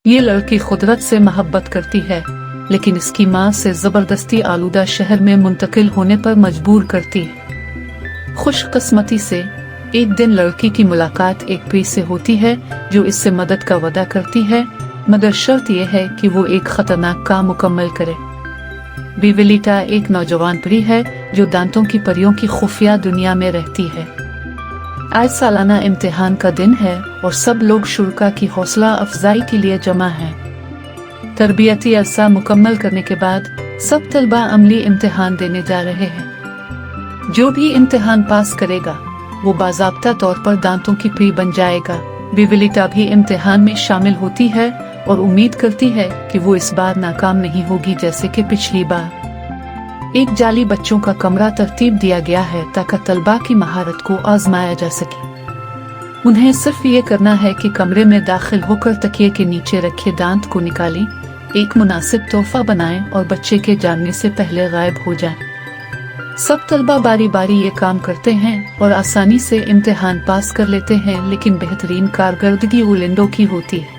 ये लड़की कुदरत से मोहब्बत करती है, लेकिन इसकी माँ से जबरदस्ती आलूदा शहर में मुंतकिल होने पर मजबूर करती है। खुशकिस्मती से एक दिन लड़की की मुलाकात एक परी से होती है जो इससे मदद का वादा करती है, मगर शर्त यह है कि वो एक खतरनाक काम मुकम्मल करे। विविलिटा एक नौजवान परी है जो दांतों की परियों की खुफिया दुनिया में रहती है। आज सालाना इम्तिहान का दिन है और सब लोग शुरा की हौसला अफजाई के लिए जमा हैं। तरबियती अरसा मुकम्मल करने के बाद सब तलबा अमली इम्तिहान देने जा रहे हैं। जो भी इम्तिहान पास करेगा वो बाज़ाब्ता तौर पर दांतों की परी बन जाएगा। विविलिटा भी इम्तिहान में शामिल होती है और उम्मीद करती है कि वो इस बार नाकाम नहीं होगी जैसे कि पिछली बार। एक जाली बच्चों का कमरा तरतीब दिया गया है ताकि तलबा की महारत को आजमाया जा सके। उन्हें सिर्फ ये करना है कि कमरे में दाखिल होकर तकिए के नीचे रखे दांत को निकालें, एक मुनासिब तोहफा बनाएं और बच्चे के जानने से पहले गायब हो जाएं। सब तलबा बारी बारी ये काम करते हैं और आसानी से इम्तिहान पास कर लेते हैं, लेकिन बेहतरीन कारकर्दगी ओलिंडो की होती है।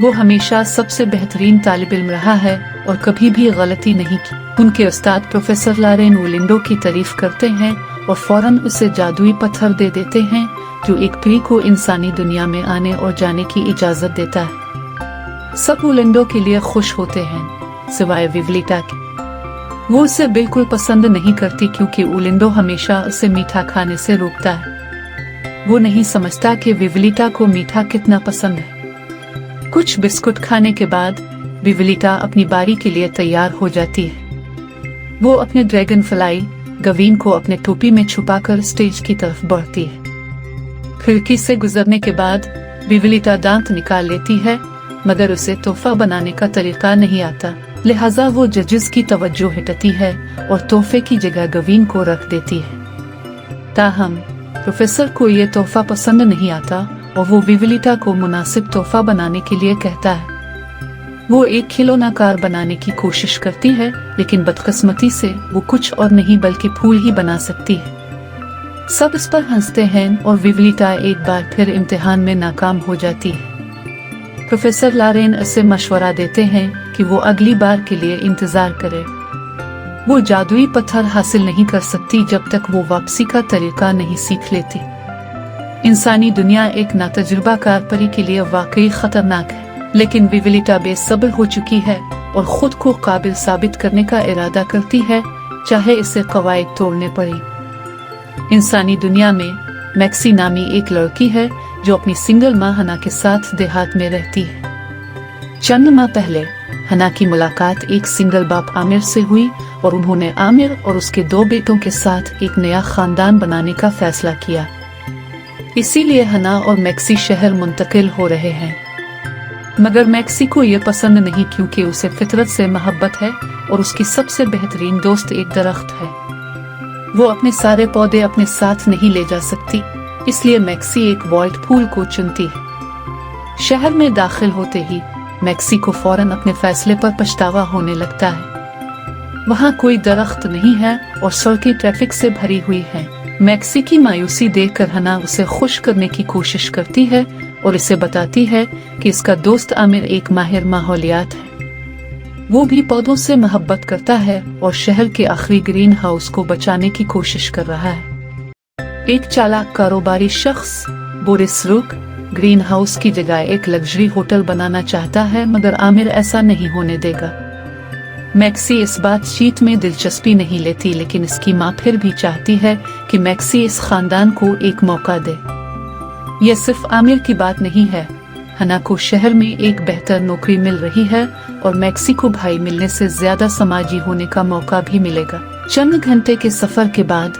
वो हमेशा सबसे बेहतरीन तालिब इल्म रहा है और कभी भी गलती नहीं की। उनके उस्ताद प्रोफेसर लारेन ओलिंडो की तारीफ करते हैं और फौरन उसे जादुई पत्थर दे देते हैं जो एक परी को इंसानी दुनिया में आने और जाने की इजाजत देता है। सब ओलिंडो के लिए खुश होते हैं सिवाय विविलिटा के। वो उसे बिल्कुल पसंद नहीं करती क्योंकि ओलिंडो हमेशा उसे मीठा खाने से रोकता है। वो नहीं समझता कि विविलिटा को मीठा कितना पसंद है। कुछ बिस्कुट खाने के बाद विविलिटा अपनी बारी के लिए तैयार हो जाती है। वो अपने ड्रैगन फ्लाई गवीन को अपने टोपी में छुपाकर स्टेज की तरफ बढ़ती है। खिड़की से गुजरने के बाद विविलिटा दांत निकाल लेती है, मगर उसे तोहफा बनाने का तरीका नहीं आता, लिहाजा वो जजेस की तवज्जो हटाती है और तोहफे की जगह गवीन को रख देती है। ताहम प्रोफेसर को ये तोहफा पसंद नहीं आता और वो विविलिटा को मुनासिब तोहफा बनाने के लिए कहता है। वो एक खिलौना कार बनाने की कोशिश करती है, लेकिन बदकिस्मती से वो कुछ और नहीं बल्कि फूल ही बना सकती है। सब इस पर हंसते हैं और विविलिटा एक बार फिर इम्तिहान में नाकाम हो जाती है। प्रोफेसर लारेन उसे मशवरा देते हैं कि वो अगली बार के लिए इंतजार करे। वो जादुई पत्थर हासिल नहीं कर सकती जब तक वो वापसी का तरीका नहीं सीख लेती। इंसानी दुनिया एक नातजुर्बाकार परी के लिए वाकई खतरनाक है, लेकिन विविलिटा बेसब्र हो चुकी है और खुद को काबिल साबित करने का इरादा करती है, चाहे इसे कवायद तोड़ने पड़े। इंसानी दुनिया में मैक्सी नामी एक लड़की है जो अपनी सिंगल माँ हना के साथ देहात में रहती है। चंद माह पहले हना की मुलाकात एक सिंगल बाप आमिर से हुई और उन्होंने आमिर और उसके 2 बेटों के साथ एक नया खानदान बनाने का फैसला किया। इसीलिए हना और मैक्सी शहर मुंतकिल हो रहे हैं, मगर मैक्सी को ये पसंद नहीं क्योंकि उसे फितरत से मोहब्बत है और उसकी सबसे बेहतरीन दोस्त एक दरख्त है। वो अपने सारे पौधे अपने साथ नहीं ले जा सकती, इसलिए मैक्सी एक वाइल्ड फूल को चुनती है। शहर में दाखिल होते ही मैक्सी को फौरन अपने फैसले पर पछतावा होने लगता है। वहाँ कोई दरख्त नहीं है और सड़कें ट्रैफिक से भरी हुई हैं। मैक्सी की मायूसी देखकर हना उसे खुश करने की कोशिश करती है और इसे बताती है कि इसका दोस्त आमिर एक माहिर माहौलियात है। वो भी पौधों से मोहब्बत करता है और शहर के आखिरी ग्रीन हाउस को बचाने की कोशिश कर रहा है। एक चालाक कारोबारी शख्स बोरिस रुक ग्रीन हाउस की जगह एक लग्जरी होटल बनाना चाहता है, मगर आमिर ऐसा नहीं होने देगा। मैक्सी इस बातचीत में दिलचस्पी नहीं लेती, लेकिन इसकी माँ फिर भी चाहती है कि मैक्सी इस खानदान को एक मौका दे। यह सिर्फ आमिर की बात नहीं है, हना को शहर में एक बेहतर नौकरी मिल रही है और मैक्सी को भाई मिलने से ज्यादा समाजी होने का मौका भी मिलेगा। चंद घंटे के सफर के बाद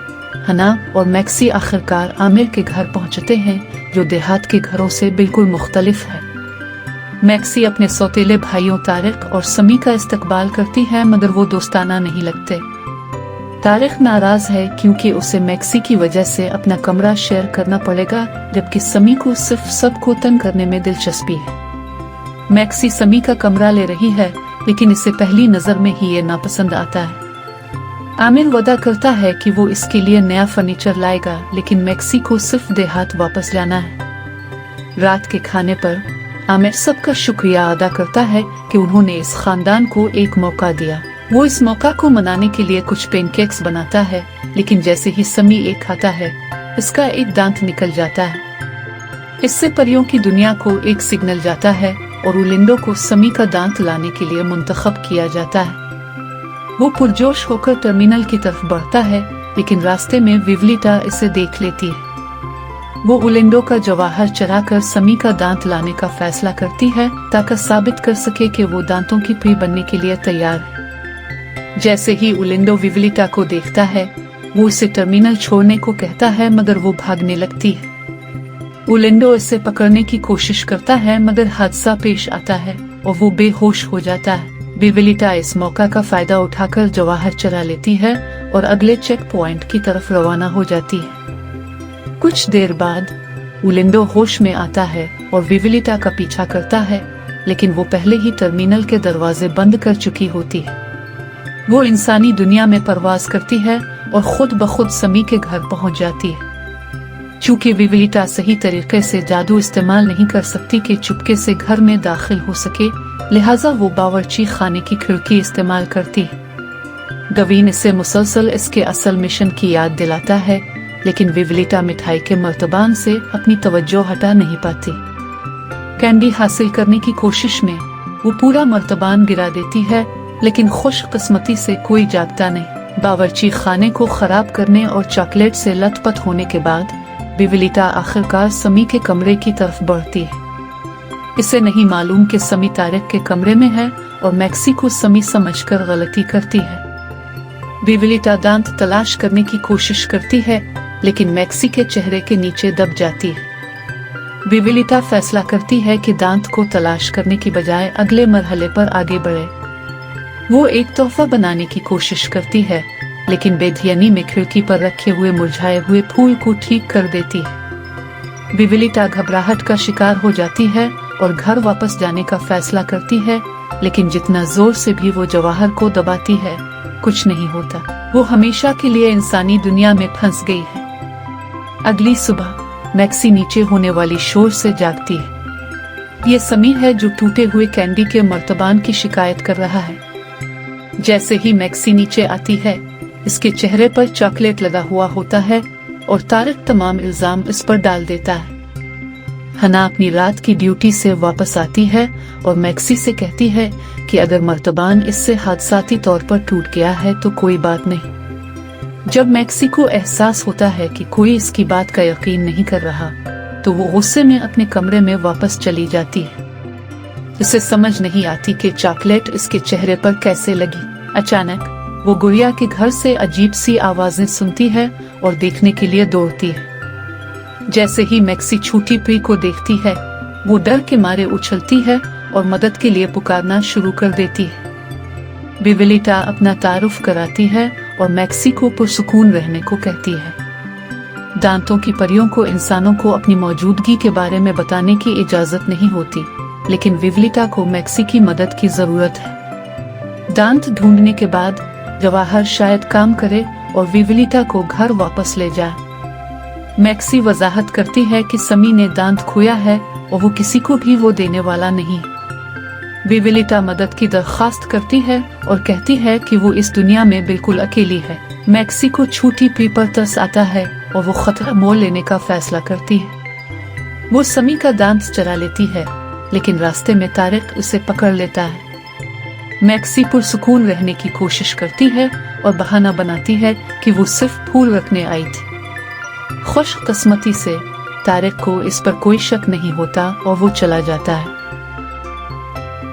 हना और मैक्सी आखिरकार आमिर के घर पहुंचते हैं, जो देहात के घरों से बिल्कुल मुख्तलिफ है। मैक्सी अपने सौतेले भाइयों तारिक और समी का इस्तकबाल करती है, मगर वो दोस्ताना नहीं लगते। तारिक नाराज है क्योंकि उसे मैक्सी की वजह से अपना कमरा शेयर करना पड़ेगा, जबकि समी को सिर्फ सबको तंग करने में दिलचस्पी है। मैक्सी समी का कमरा ले रही है, लेकिन इसे पहली नजर में ही ये नापसंद आता है। आमिर वादा करता है कि वो इसके लिए नया फर्नीचर लाएगा, लेकिन मैक्सी को सिर्फ देहात वापस जाना है। रात के खाने पर आमिर सबका शुक्रिया अदा करता है कि उन्होंने इस खानदान को एक मौका दिया। वो इस मौका को मनाने के लिए कुछ पेनकेक्स बनाता है, लेकिन जैसे ही समी एक खाता है, इसका एक दांत निकल जाता है। इससे परियों की दुनिया को एक सिग्नल जाता है और ओलिंडो को समी का दांत लाने के लिए मुंतखब किया जाता है। वो पुरजोश होकर टर्मिनल की तरफ बढ़ता है, लेकिन रास्ते में विवलिटा इसे देख लेती है। वो ओलिंडो का जवाहर चराकर समी का दांत लाने का फैसला करती है ताकि साबित कर सके कि वो दांतों की प्री बनने के लिए तैयार है। जैसे ही ओलिंडो विवलिटा को देखता है, वो उसे टर्मिनल छोड़ने को कहता है, मगर वो भागने लगती है। ओलिंडो इसे पकड़ने की कोशिश करता है, मगर हादसा पेश आता है और वो बेहोश हो जाता है। विवलिटा इस मौका का फायदा उठाकर जवाहर चरा लेती है और अगले चेक पॉइंट की तरफ रवाना हो जाती है। कुछ देर बाद ओलिंडो होश में आता है और विवलिटा का पीछा करता है, लेकिन वो पहले ही टर्मिनल के दरवाजे बंद कर चुकी होती है। वो इंसानी दुनिया में परवाज करती है और खुद ब खुद समी के घर पहुंच जाती है। चूंकि विवलिटा सही तरीके से जादू इस्तेमाल नहीं कर सकती कि चुपके से घर में दाखिल हो सके, लिहाजा वो बावर्ची खाने की खिड़की इस्तेमाल करती है। गवीन इसे मुसलसल इसके असल मिशन की याद दिलाता है, लेकिन विवलिटा मिठाई के मर्तबान से अपनी तवज्जो हटा नहीं पाती। कैंडी हासिल करने की कोशिश में वो पूरा मर्तबान गिरा देती है, लेकिन खुशकिस्मती से कोई जागता नहीं। बावर्ची खाने को खराब करने और चॉकलेट से लथपथ होने के बाद विवलिटा आखिरकार समी के कमरे की तरफ बढ़ती है। इसे नहीं मालूम कि समी तारिक के कमरे में है और मैक्सी को समी समझकर गलती करती है। विवलिटा दांत तलाश करने की कोशिश करती है, लेकिन मैक्सी के चेहरे के नीचे दब जाती है। विवलिटा फैसला करती है कि दांत को तलाश करने की बजाय अगले मरहले पर आगे बढ़े। वो एक तोहफा बनाने की कोशिश करती है, लेकिन बेध्यानी में खिड़की पर रखे हुए मुरझाए हुए फूल को ठीक कर देती है। विवलिटा घबराहट का शिकार हो जाती है और घर वापस जाने का फैसला करती है, लेकिन जितना जोर से भी वो जवाहर को दबाती है, कुछ नहीं होता। वो हमेशा के लिए इंसानी दुनिया में फंस गई है। अगली सुबह मैक्सी नीचे होने वाली शोर से जागती है। ये समी है जो टूटे हुए कैंडी के मर्तबान की शिकायत कर रहा है। जैसे ही मैक्सी नीचे आती है, इसके चेहरे पर चॉकलेट लगा हुआ होता है और तारिक तमाम इल्जाम इस पर डाल देता है। हना अपनी रात की ड्यूटी से वापस आती है और मैक्सी से कहती है कि अगर मर्तबान इससे हादसाती तौर पर टूट गया है तो कोई बात नहीं। जब मैक्सी को एहसास होता है कि कोई इसकी बात का यकीन नहीं कर रहा, तो वो गुस्से में अपने कमरे में वापस चली जाती है। उसे समझ नहीं आती कि चॉकलेट इसके चेहरे पर कैसे लगी। अचानक वो गुड़िया के घर से अजीब सी आवाजें सुनती है और देखने के लिए दौड़ती है। जैसे ही मैक्सी छोटी प्री को देखती है, वो डर के मारे उछलती है और मदद के लिए पुकारना शुरू कर देती है। विवलिटा अपना तारुफ कराती है और मैक्सी को पुरसुकून रहने को कहती है। दांतों की परियों को इंसानों को अपनी मौजूदगी के बारे में बताने की इजाजत नहीं होती, लेकिन विवलिटा को मैक्सी की मदद की जरूरत है। दांत ढूंढने के बाद जवाहर शायद काम करे और विवलिटा को घर वापस ले जाए। मैक्सी वजाहत करती है कि समी ने दांत खोया है और वो किसी को भी वो देने वाला नहीं। विवलिटा मदद की दरख्वास्त करती है और कहती है कि वो इस दुनिया में बिल्कुल अकेली है। मैक्सी को छोटी प्री पर तरस आता है और वो खतरा मोल लेने का फैसला करती है। वो समी का दांत चरा लेती है, लेकिन रास्ते में तारिक उसे पकड़ लेता है। मैक्सी पुरसुकून रहने की कोशिश करती है और बहाना बनाती है कि वो सिर्फ फूल रखने आई थी। खुशकिस्मती से तारिक को इस पर कोई शक नहीं होता और वो चला जाता है।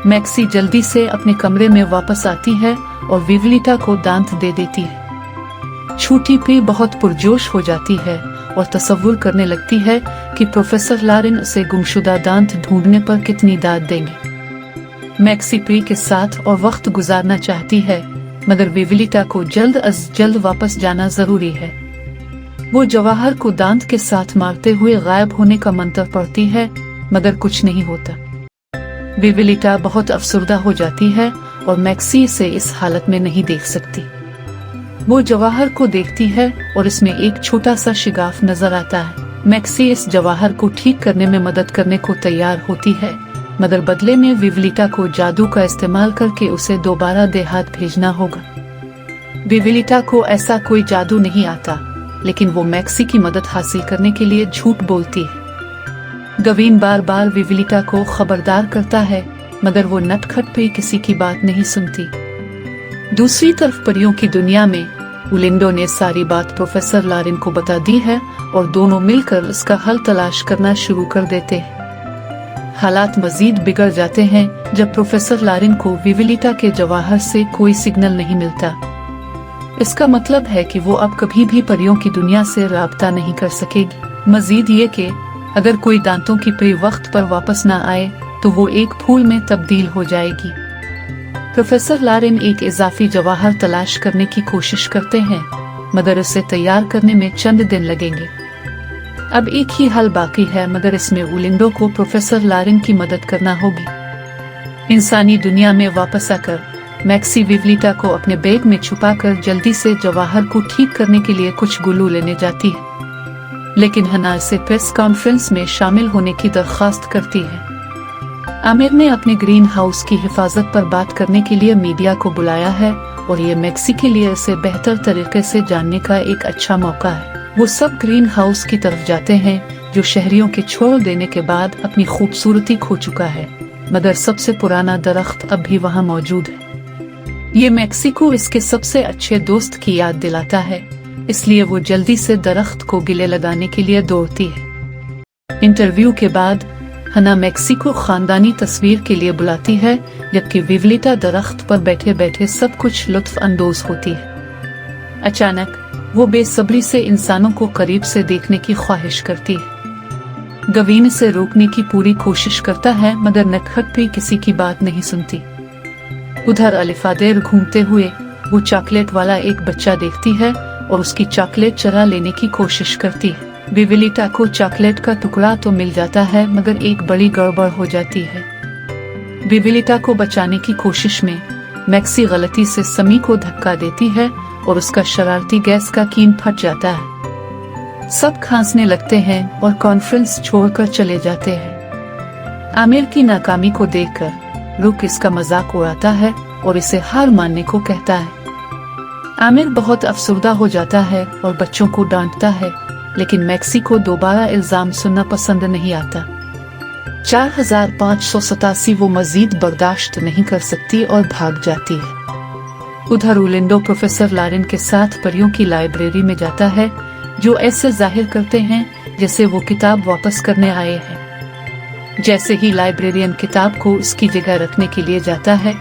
मैक्सी जल्दी से अपने कमरे में वापस आती है और विवलिटा को दांत दे देती है। छोटी प्री बहुत पुरजोश हो जाती है और तसव्वुर करने लगती है कि प्रोफेसर लारिन उसे गुमशुदा दांत ढूंढने पर कितनी दाद देंगे। मैक्सी प्री के साथ और वक्त गुजारना चाहती है, मगर विवलिटा को जल्द अज जल्द वापस जाना जरूरी है। वो जवाहर को दांत के साथ मारते हुए गायब होने का मंत्र पढ़ती है, मगर कुछ नहीं होता। विवलिटा बहुत अफसरदा हो जाती है और मैक्सी इसे इस हालत में नहीं देख सकती। वो जवाहर को देखती है और इसमें एक छोटा सा शिगाफ नजर आता है। मैक्सी इस जवाहर को ठीक करने में मदद करने को तैयार होती है, मगर बदले में विवलिटा को जादू का इस्तेमाल करके उसे दोबारा देहात भेजना होगा। विवलिटा को ऐसा कोई जादू नहीं आता, लेकिन वो मैक्सी की मदद हासिल करने के लिए झूठ बोलती है। गवीन बार बार विवलिटा को खबरदार करता है, मगर वो नटखट पे किसी की बात नहीं सुनती। दूसरी तरफ परियों की दुनिया में ओलिंडो ने सारी बात प्रोफेसर लारिन को बता दी है और दोनों मिलकर इसका हल तलाश करना शुरू कर देते हैं। हालात मजीद बिगड़ जाते हैं जब प्रोफेसर लारिन को विवलिटा के जवाहर से कोई सिग्नल नहीं मिलता। इसका मतलब है कि वो अब कभी भी परियों की दुनिया से राब्ता नहीं कर सकेगी। मजीद ये कि अगर कोई दांतों की परी वक्त पर वापस न आए तो वो एक फूल में तब्दील हो जाएगी। प्रोफेसर लारिन एक इजाफी जवाहर तलाश करने की कोशिश करते हैं, मगर उसे तैयार करने में चंद दिन लगेंगे। अब एक ही हल बाकी है, मगर इसमें ओलिंडो को प्रोफेसर लारिन की मदद करना होगी। इंसानी दुनिया में वापस आकर मैक्सी विवलिटा को अपने बैग में छुपाकर जल्दी से जवाहर को ठीक करने के लिए कुछ गुल्लू लेने जाती है, लेकिन हना से प्रेस कॉन्फ्रेंस में शामिल होने की दरख्वास्त करती है। आमिर ने अपने ग्रीन हाउस की हिफाजत पर बात करने के लिए मीडिया को बुलाया है और ये मैक्सी के लिए इसे बेहतर तरीके से जानने का एक अच्छा मौका है। वो सब ग्रीन हाउस की तरफ जाते हैं, जो शहरियों के छोड़ देने के बाद अपनी खूबसूरती खो चुका है, मगर सबसे पुराना दरख्त अब भी वहाँ मौजूद है। ये मैक्सी को इसके सबसे अच्छे दोस्त की याद दिलाता है, इसलिए वो जल्दी से दरख्त को गिले लगाने के लिए दौड़ती है। इंटरव्यू के बाद हना मैक्सी को खानदानी तस्वीर के लिए बुलाती है, जबकि विवलिटा दरख्त पर बैठे बैठे सब कुछ लुत्फ अंदोज होती है। अचानक वो बेसब्री से इंसानों को करीब से देखने की ख्वाहिश करती है। गवीन से रोकने की पूरी कोशिश करता है, मगर नटखट भी किसी की बात नहीं सुनती। उधर अलिफादेर घूमते हुए वो चॉकलेट वाला एक बच्चा देखती है और उसकी चॉकलेट चरा लेने की कोशिश करती है। विवलिटा को चॉकलेट का टुकड़ा तो मिल जाता है, मगर एक बड़ी गड़बड़ हो जाती है। विवलिटा को बचाने की कोशिश में मैक्सी गलती से समी को धक्का देती है और उसका शरारती गैस का कीन फट जाता है। सब खांसने लगते हैं और कॉन्फ्रेंस छोड़कर चले जाते हैं। आमिर की नाकामी को देखकर रुक इसका मजाक उड़ाता है और इसे हार मानने को कहता है। आमिर बहुत अफसुर्दा हो जाता है और बच्चों को डांटता है, लेकिन मैक्सी को दोबारा इल्जाम सुनना पसंद नहीं आता। 4587 वो मजीद बर्दाश्त नहीं कर सकती और भाग जाती है। उधर ओलिंडो प्रोफेसर लारिन के साथ परियों की लाइब्रेरी में जाता है, जो ऐसे जाहिर करते हैं जैसे वो किताब वापस करने आए हैं। जैसे ही लाइब्रेरियन किताब को उसकी जगह रखने के लिए जाता है,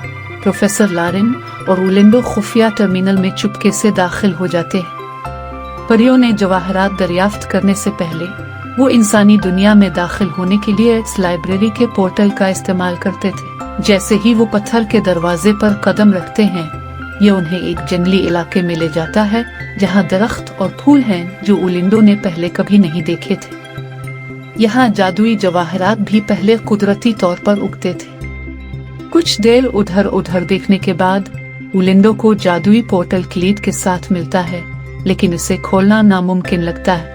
प्रोफेसर लारिन और ओलिंडो खुफिया टर्मिनल में चुपके से दाखिल हो जाते हैं। परियों ने जवाहरात दरियाफ्त करने से पहले वो इंसानी दुनिया में दाखिल होने के लिए इस लाइब्रेरी के पोर्टल का इस्तेमाल करते थे। जैसे ही वो पत्थर के दरवाजे पर कदम रखते हैं, ये उन्हें एक जंगली इलाके में ले जाता है, जहाँ दरख्त और फूल हैं जो ओलिंडो ने पहले कभी नहीं देखे थे। यहाँ जादुई जवाहरात भी पहले कुदरती तौर पर उगते थे। कुछ देर उधर उधर देखने के बाद ओलिंडो को जादुई पोर्टल क्लीड के साथ मिलता है, लेकिन इसे खोलना नामुमकिन लगता है।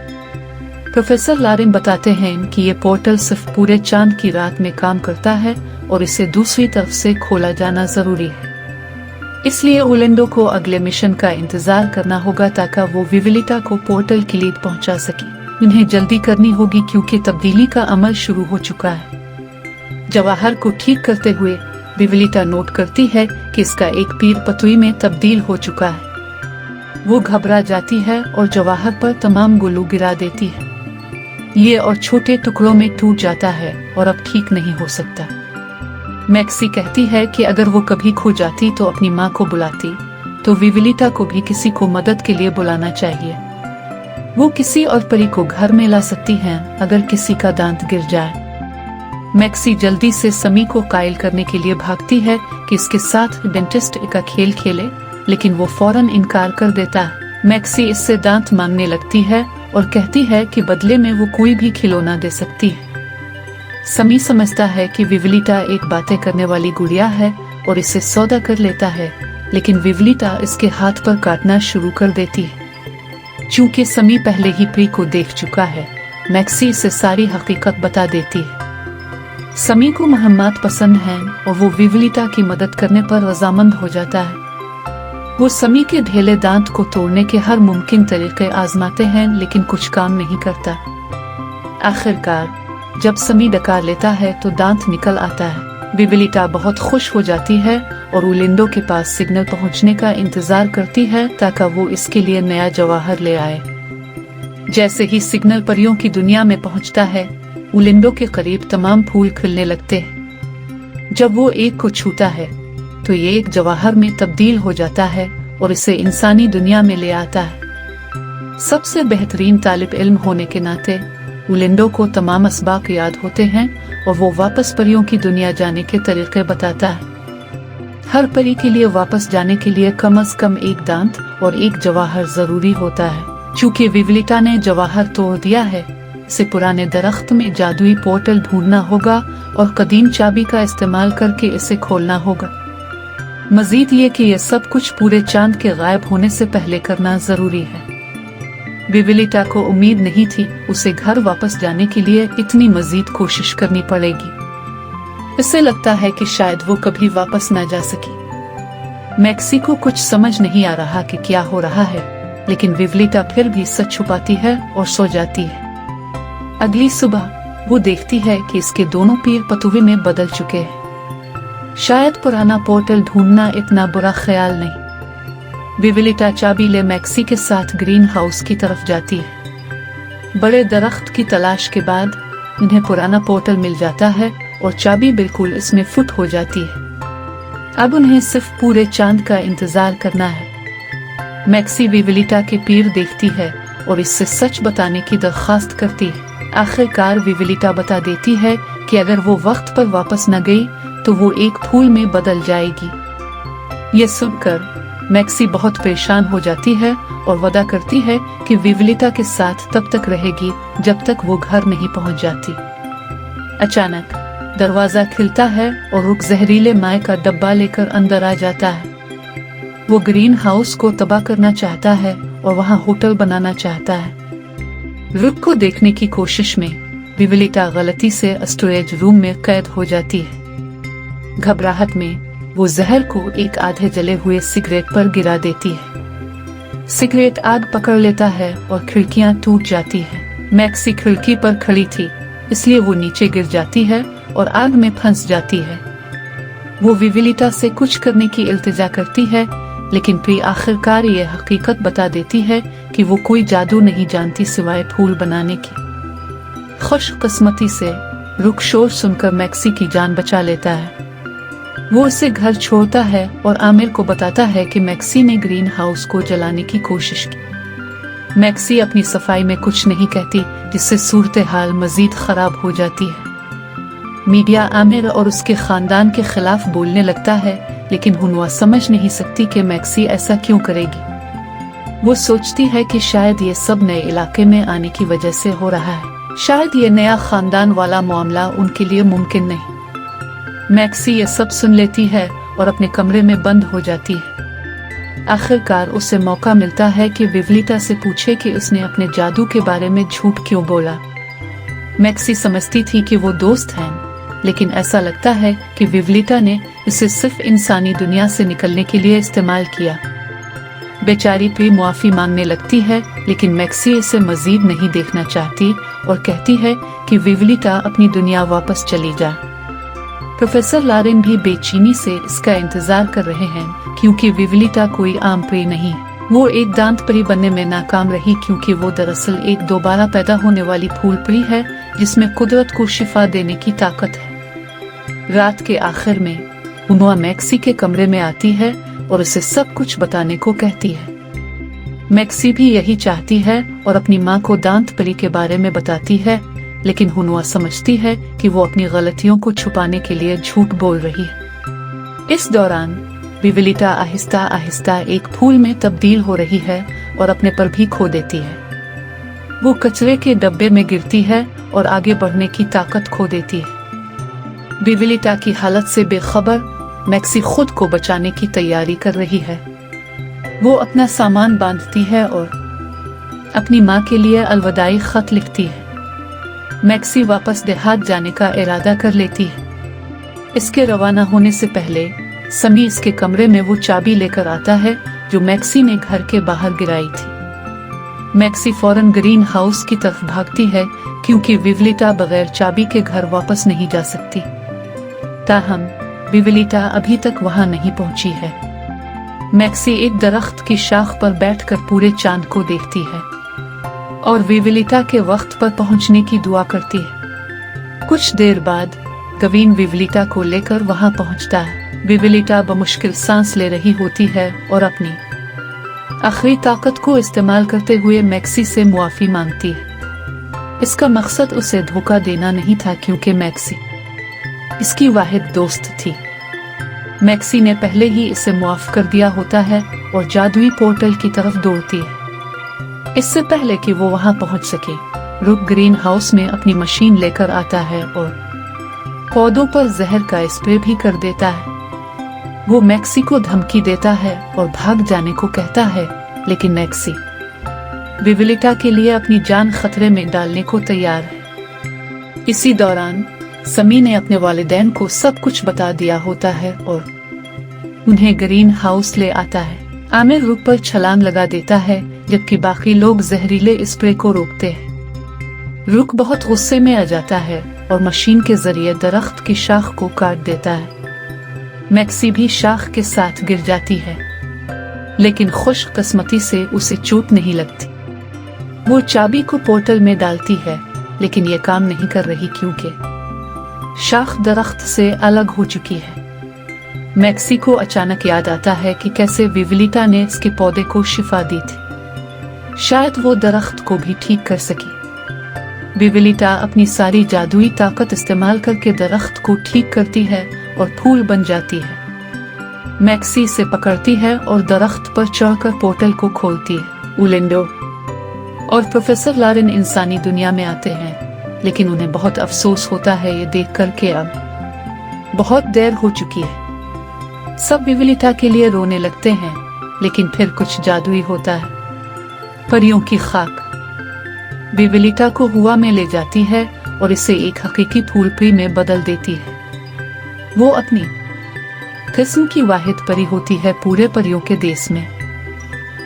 प्रोफेसर लारिन बताते हैं कि ये पोर्टल सिर्फ पूरे चांद की रात में काम करता है और इसे दूसरी तरफ से खोला जाना जरूरी है। इसलिए ओलिंडो को अगले मिशन का इंतजार करना होगा ताकि वो विवलिटा को पोर्टल क्लीड पहुंचा सके। इन्हें जल्दी करनी होगी क्योंकि तब्दीली का अमल शुरू हो चुका है। जवाहर को ठीक करते हुए विवलिटा नोट करती है कि इसका एक पीर पतुई में तब्दील हो चुका है। वो घबरा जाती है और जवाहर पर तमाम गुल्लू गिरा देती है। ये और छोटे टुकड़ों में टूट जाता है और अब ठीक नहीं हो सकता। मैक्सी कहती है कि अगर वो कभी खो जाती तो अपनी माँ को बुलाती, तो विवलिटा को भी किसी को मदद के लिए बुलाना चाहिए। वो किसी और परी को घर में ला सकती हैं अगर किसी का दांत गिर जाए। मैक्सी जल्दी से समी को कायल करने के लिए भागती है कि इसके साथ डेंटिस्ट का खेल खेले, लेकिन वो फौरन इनकार कर देता है। मैक्सी इससे दांत मांगने लगती है और कहती है कि बदले में वो कोई भी खिलौना दे सकती है। समी समझता है कि विवलिटा एक बातें करने वाली गुड़िया है और इसे सौदा कर लेता है, लेकिन विवलिटा इसके हाथ पर काटना शुरू कर देती है। चूंकि समी पहले ही प्री को देख चुका है, मैक्सी इसे सारी हकीकत बता देती है। समी को महम्मद पसंद हैं और वो विवलिटा की मदद करने पर रजामंद हो जाता है। वो समी के ढेले दांत को तोड़ने के हर मुमकिन तरीके आजमाते हैं लेकिन कुछ काम नहीं करता। आखिरकार जब समी डकार लेता है तो दांत निकल आता है। विवलिटा बहुत खुश हो जाती है और उलिंडो के पास सिग्नल पहुंचने का इंतजार करती है ताकि वो इसके लिए नया जवाहर ले आए। जैसे ही सिग्नल परियों की दुनिया में पहुंचता है, उलिंडो के करीब तमाम फूल खिलने लगते हैं। जब वो एक को छूता है तो ये एक जवाहर में तब्दील हो जाता है और इसे इंसानी दुनिया में ले आता है। सबसे बेहतरीन तालिब इल्म होने के नाते उलिंडो को तमाम असबाक याद होते हैं और वो वापस परियों की दुनिया जाने के तरीके बताता है। हर परी के लिए वापस जाने के लिए कम से कम एक दांत और एक जवाहर जरूरी होता है। चूंकि विवलिटा ने जवाहर तोड़ दिया है, इसे पुराने दरख्त में जादुई पोर्टल ढूंढना होगा और कदीम चाबी का इस्तेमाल करके इसे खोलना होगा। मजीद ये कि यह सब कुछ पूरे चांद के गायब होने से पहले करना जरूरी है। विवलिटा को उम्मीद नहीं थी उसे घर वापस जाने के लिए इतनी मजीद कोशिश करनी पड़ेगी। इसे लगता है कि शायद वो कभी वापस न जा सकी। मैक्सी को कुछ समझ नहीं आ रहा कि क्या हो रहा है, लेकिन विवलिटा फिर भी सच छुपाती है और सो जाती है। अगली सुबह वो देखती है कि इसके दोनों पैर पतुवे में बदल चुके हैं। शायद पुराना पोर्टल ढूंढना इतना बुरा ख्याल नहीं। विवलिटा चाबी ले मैक्सी के साथ ग्रीन हाउस की तरफ जाती है। बड़े दरख्त की तलाश के बाद उन्हें पुराना पोर्टल मिल जाता है और चाबी बिल्कुल इसमें फिट हो जाती है। अब उन्हें सिर्फ पूरे चांद का इंतजार करना है। मैक्सी विवलिटा के पैर देखती है और इससे सच बताने की दरख्वास्त करती है। आखिरकार विवलिटा बता देती है कि अगर वो वक्त पर वापस न गई तो वो एक फूल में बदल जाएगी। ये सुनकर मैक्सी बहुत परेशान हो जाती है और वादा करती है कि विवलिटा के साथ तब तक रहेगी जब तक वो घर नहीं पहुंच जाती। अचानक दरवाजा खिलता है और रुक जहरीले माए का डब्बा लेकर अंदर आ जाता है। वो ग्रीन हाउस को तबाह करना चाहता है और वहाँ होटल बनाना चाहता है। रुक को देखने की कोशिश में विवलिटा गलती से स्टोरेज रूम में कैद हो जाती है। घबराहट में वो जहर को एक आधे जले हुए सिगरेट पर गिरा देती है। सिगरेट आग पकड़ लेता है और खिड़कियां टूट जाती हैं। मैक्सी खिड़की पर खड़ी थी, इसलिए वो नीचे गिर जाती है और आग में फंस जाती है। वो विवलिटा से कुछ करने की इल्तिजा करती है, लेकिन फिर आखिरकार ये हकीकत बता देती है कि वो कोई जादू नहीं जानती सिवाय फूल बनाने की। खुशकिस्मती से रुक शोर सुनकर मैक्सी की जान बचा लेता है। वो उसे घर छोड़ता है और आमिर को बताता है कि मैक्सी ने ग्रीन हाउस को जलाने की कोशिश की। मैक्सी अपनी सफाई में कुछ नहीं कहती, जिससे सूरत हाल मजीद खराब हो जाती है। मीडिया आमिर और उसके खानदान के खिलाफ बोलने लगता है, लेकिन हुनवा समझ नहीं सकती कि मैक्सी ऐसा क्यों करेगी। वो सोचती है कि शायद ये सब नए इलाके में आने की वजह से हो रहा है। शायद ये नया खानदान वाला मामला उनके लिए मुमकिन नहीं। मैक्सी ये सब सुन लेती है और अपने कमरे में बंद हो जाती है। आखिरकार उसे मौका मिलता है कि विवलिटा से पूछे कि उसने अपने जादू के बारे में झूठ क्यों बोला। मैक्सी समझती थी कि वो दोस्त हैं, लेकिन ऐसा लगता है कि विवलिटा ने इसे सिर्फ इंसानी दुनिया से निकलने के लिए इस्तेमाल किया। बेचारी पे मुआफी मांगने लगती है, लेकिन मैक्सी इसे मजीद नहीं देखना चाहती और कहती है कि विवलिटा अपनी दुनिया वापस चली जा। प्रोफेसर लारेन भी बेचैनी से इसका इंतजार कर रहे हैं, क्योंकि विवलिटा कोई आम परी नहीं। वो एक दांत परी बनने में नाकाम रही, क्योंकि वो दरअसल एक दोबारा पैदा होने वाली फूल परी है जिसमें कुदरत को शिफा देने की ताकत है। रात के आखिर में हुनवा मैक्सी के कमरे में आती है और उसे सब कुछ बताने को कहती है। मैक्सी भी यही चाहती है और अपनी माँ को दांत परी के बारे में बताती है, लेकिन हुनवा समझती है कि वो अपनी गलतियों को छुपाने के लिए झूठ बोल रही है। इस दौरान विवलिटा आहिस्ता आहिस्ता एक फूल में तब्दील हो रही है और अपने पर भी खो देती है। वो कचरे के डब्बे में गिरती है और आगे बढ़ने की ताकत खो देती है। विवलिटा की हालत से बेखबर मैक्सी खुद को बचाने की तैयारी कर रही है। वो अपना सामान बांधती है और अपनी माँ के लिए अलविदाई खत लिखती है। मैक्सी वापस देहात जाने का इरादा कर लेती है। इसके रवाना होने से पहले समी इसके कमरे में वो चाबी लेकर आता है जो मैक्सी ने घर के बाहर गिराई थी। मैक्सी फौरन ग्रीन हाउस की तरफ भागती है क्योंकि विवलिटा बगैर चाबी के घर वापस नहीं जा सकती। ताहम विवलिटा अभी तक वहां नहीं पहुंची है। मैक्सी एक दरख्त की शाख पर बैठकर पूरे चांद को देखती है और विवलिटा के वक्त पर पहुंचने की दुआ करती है। कुछ देर बाद गवीन विवलिटा को लेकर वहां पहुंचता है। विवलिटा बमुश्किल सांस ले रही होती है और अपनी आखिरी ताकत को इस्तेमाल करते हुए मैक्सी से मुआफी मांगती है। इसका मकसद उसे धोखा देना नहीं था क्योंकि मैक्सी इसकी वाहिद दोस्त थी। मैक्सी ने पहले ही इसे मुआफ कर दिया होता है और जादुई पोर्टल की तरफ दौड़ती है। इससे पहले कि वो वहां पहुंच सके, रुक ग्रीन हाउस में अपनी मशीन लेकर आता है और पौधों पर जहर का स्प्रे भी कर देता है। वो मैक्सी को धमकी देता है और भाग जाने को कहता है, लेकिन मैक्सी विवलिटा के लिए अपनी जान खतरे में डालने को तैयार है। इसी दौरान समी ने अपने वालिदैन को सब कुछ बता दिया होता है और उन्हें ग्रीन हाउस ले आता है। आमिर रुक पर छलांग लगा देता है जबकि बाकी लोग जहरीले स्प्रे को रोकते हैं। रुक बहुत गुस्से में आ जाता है और मशीन के जरिए दरख्त की शाख को काट देता है। मैक्सी भी शाख के साथ गिर जाती है, लेकिन खुशकिस्मती से उसे चोट नहीं लगती। वो चाबी को पोर्टल में डालती है, लेकिन ये काम नहीं कर रही क्योंकि शाख दरख्त से अलग हो चुकी है। मैक्सी को अचानक याद आता है कि कैसे विवलिटा ने इसके पौधे को शिफा दी थी। शायद वो दरख्त को भी ठीक कर सकी। विवलिटा अपनी सारी जादुई ताकत इस्तेमाल करके दरख्त को ठीक करती है और फूल बन जाती है। मैक्सी इसे पकड़ती है और दरख्त पर चढ़कर पोर्टल को खोलती है। उलिंडो और प्रोफेसर लारेन इंसानी दुनिया में आते हैं, लेकिन उन्हें बहुत अफसोस होता है ये देखकर कि अब बहुत देर हो चुकी है। सब विवलिटा के लिए रोने लगते हैं, लेकिन फिर कुछ जादुई होता है। परियों की खाक विवलिटा को हुआ में ले जाती है और इसे एक हकीकी फूलपरी में बदल देती है। वो अपनी किस्म की वाहिद परी होती है पूरे परियों के देश में।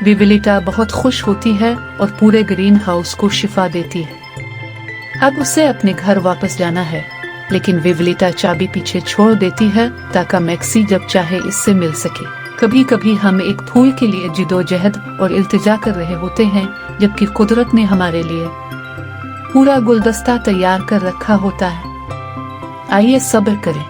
विवलिटा बहुत खुश होती है और पूरे ग्रीन हाउस को शिफा देती है। अब उसे अपने घर वापस जाना है, लेकिन विवलिटा चाबी पीछे छोड़ देती है ताकि मैक्सी जब चाहे इससे मिल सके। कभी कभी हम एक फूल के लिए जिदोजहद और इल्तिजा कर रहे होते हैं, जबकि कुदरत ने हमारे लिए पूरा गुलदस्ता तैयार कर रखा होता है। आइए सब्र करें।